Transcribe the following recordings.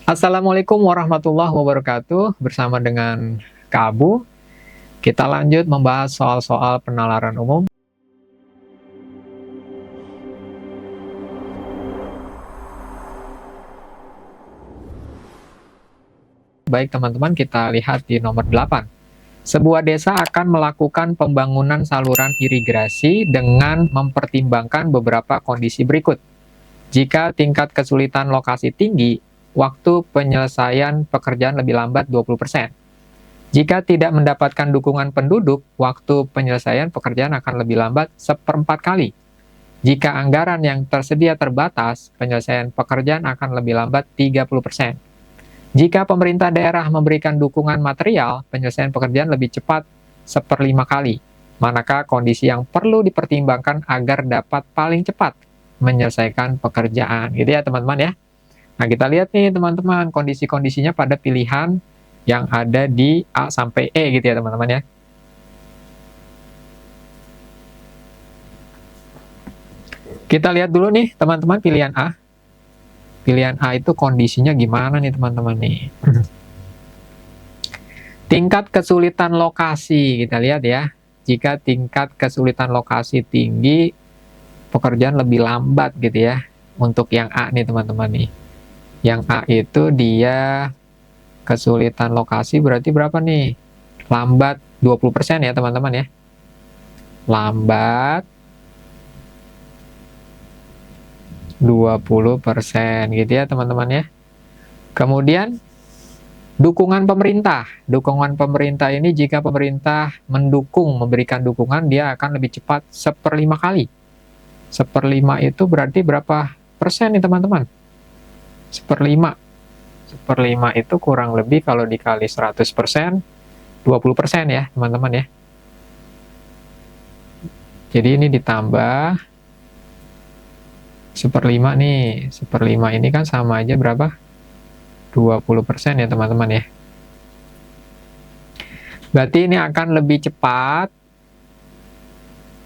Assalamualaikum warahmatullahi wabarakatuh. Bersama dengan Kak Abu, kita lanjut membahas soal-soal penalaran umum. Baik teman-teman, kita lihat di nomor 8. Sebuah desa akan melakukan pembangunan saluran irigasi dengan mempertimbangkan beberapa kondisi berikut. Jika tingkat kesulitan lokasi tinggi, waktu penyelesaian pekerjaan lebih lambat 20%. Jika tidak mendapatkan dukungan penduduk, waktu penyelesaian pekerjaan akan lebih lambat seperempat kali. Jika anggaran yang tersedia terbatas, penyelesaian pekerjaan akan lebih lambat 30%. Jika pemerintah daerah memberikan dukungan material, penyelesaian pekerjaan lebih cepat seperlima kali. Manakah kondisi yang perlu dipertimbangkan agar dapat paling cepat menyelesaikan pekerjaan? Gitu ya teman-teman ya. Nah kita lihat nih teman-teman, kondisi-kondisinya pada pilihan yang ada di A sampai E gitu ya teman-teman ya. Kita lihat dulu nih teman-teman pilihan A. Pilihan A itu kondisinya gimana nih teman-teman nih. Tingkat kesulitan lokasi, kita lihat ya. Jika tingkat kesulitan lokasi tinggi, pekerjaan lebih lambat gitu ya. Untuk yang A nih teman-teman nih. Yang A itu dia kesulitan lokasi berarti berapa nih? Lambat 20% ya teman-teman ya. Lambat 20% gitu ya teman-teman ya. Kemudian dukungan pemerintah. Dukungan pemerintah ini jika pemerintah memberikan dukungan, dia akan lebih cepat seperlima kali. Seperlima itu berarti berapa persen nih teman-teman? Seperlima. Seperlima itu kurang lebih kalau dikali 100%, 20% ya teman-teman ya. Jadi ini ditambah seperlima nih. Seperlima ini kan sama aja berapa? 20% ya teman-teman ya. Berarti ini akan lebih cepat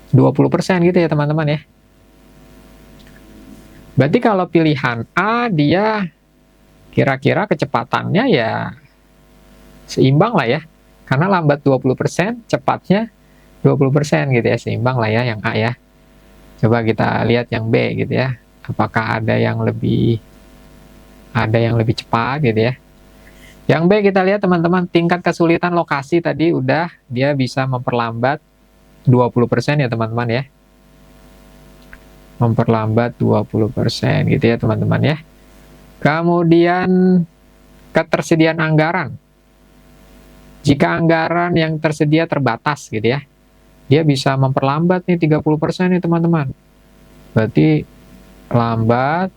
20% gitu ya teman-teman ya. Berarti kalau pilihan A dia kira-kira kecepatannya ya seimbang lah ya. Karena lambat 20%, cepatnya 20% gitu ya, seimbang lah ya yang A ya. Coba kita lihat yang B gitu ya. Apakah ada yang lebih cepat gitu ya. Yang B kita lihat teman-teman, tingkat kesulitan lokasi tadi udah dia bisa memperlambat 20% ya teman-teman ya. Memperlambat 20% gitu ya teman-teman ya. Kemudian ketersediaan anggaran. Jika anggaran yang tersedia terbatas gitu ya, dia bisa memperlambat nih 30% nih teman-teman. Berarti lambat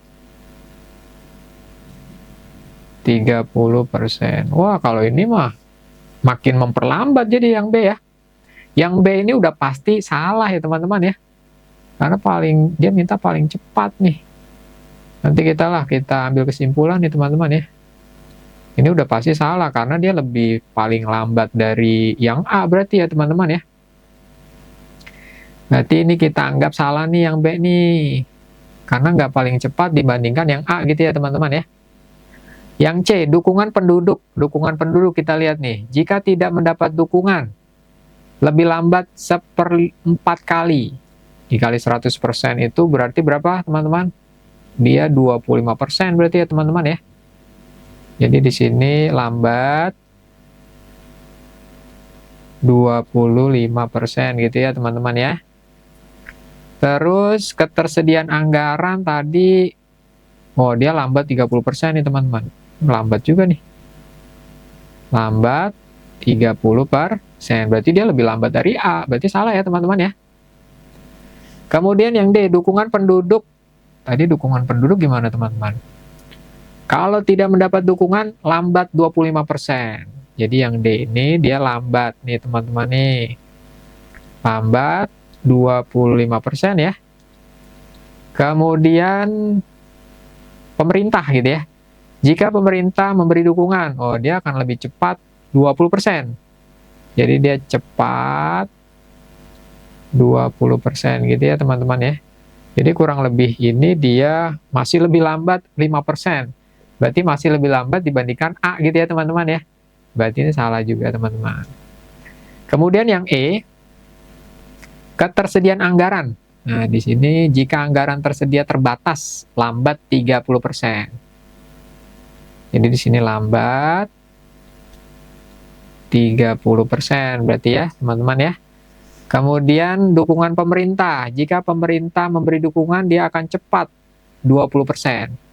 30%. Wah, kalau ini mah makin memperlambat jadi yang B ya. Yang B ini udah pasti salah ya teman-teman ya. Karena dia minta paling cepat nih. Nanti kita ambil kesimpulan nih teman-teman ya. Ini udah pasti salah karena dia lebih paling lambat dari yang A berarti ya teman-teman ya. Berarti ini kita anggap salah nih yang B nih. Karena nggak paling cepat dibandingkan yang A gitu ya teman-teman ya. Yang C, dukungan penduduk. Dukungan penduduk kita lihat nih. Jika tidak mendapat dukungan, lebih lambat seperempat kali. Dikali 100% itu berarti berapa teman-teman? Dia 25% berarti ya teman-teman ya. Jadi di sini lambat 25% gitu ya teman-teman ya. Terus ketersediaan anggaran tadi, oh dia lambat 30% nih teman-teman. Lambat juga nih. Lambat 30%. Berarti dia lebih lambat dari A. Berarti salah ya teman-teman ya. Kemudian yang D, dukungan penduduk. Tadi dukungan penduduk gimana teman-teman? Kalau tidak mendapat dukungan, lambat 25%. Jadi yang D ini dia lambat nih teman-teman nih. Lambat 25% ya. Kemudian pemerintah gitu ya. Jika pemerintah memberi dukungan, oh dia akan lebih cepat 20%. Jadi dia cepat 20% gitu ya teman-teman ya. Jadi kurang lebih ini dia masih lebih lambat 5%. Berarti masih lebih lambat dibandingkan A gitu ya teman-teman ya. Berarti ini salah juga teman-teman. Kemudian yang E, ketersediaan anggaran. Nah, di sini jika anggaran tersedia terbatas, lambat 30%. Jadi di sini lambat 30% berarti ya, teman-teman ya. Kemudian dukungan pemerintah. Jika pemerintah memberi dukungan, dia akan cepat 20%.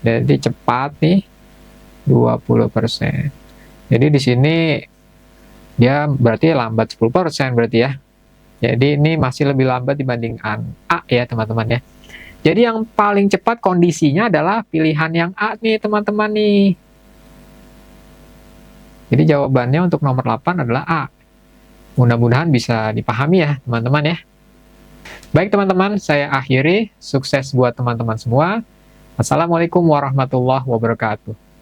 Jadi cepat nih 20%. Jadi di sini dia berarti lambat 10% berarti ya. Jadi ini masih lebih lambat dibandingkan A ya teman-teman ya. Jadi yang paling cepat kondisinya adalah pilihan yang A nih teman-teman nih. Jadi jawabannya untuk nomor 8 adalah A. Mudah-mudahan bisa dipahami ya teman-teman ya. Baik teman-teman, saya akhiri. Sukses buat teman-teman semua. Assalamualaikum warahmatullahi wabarakatuh.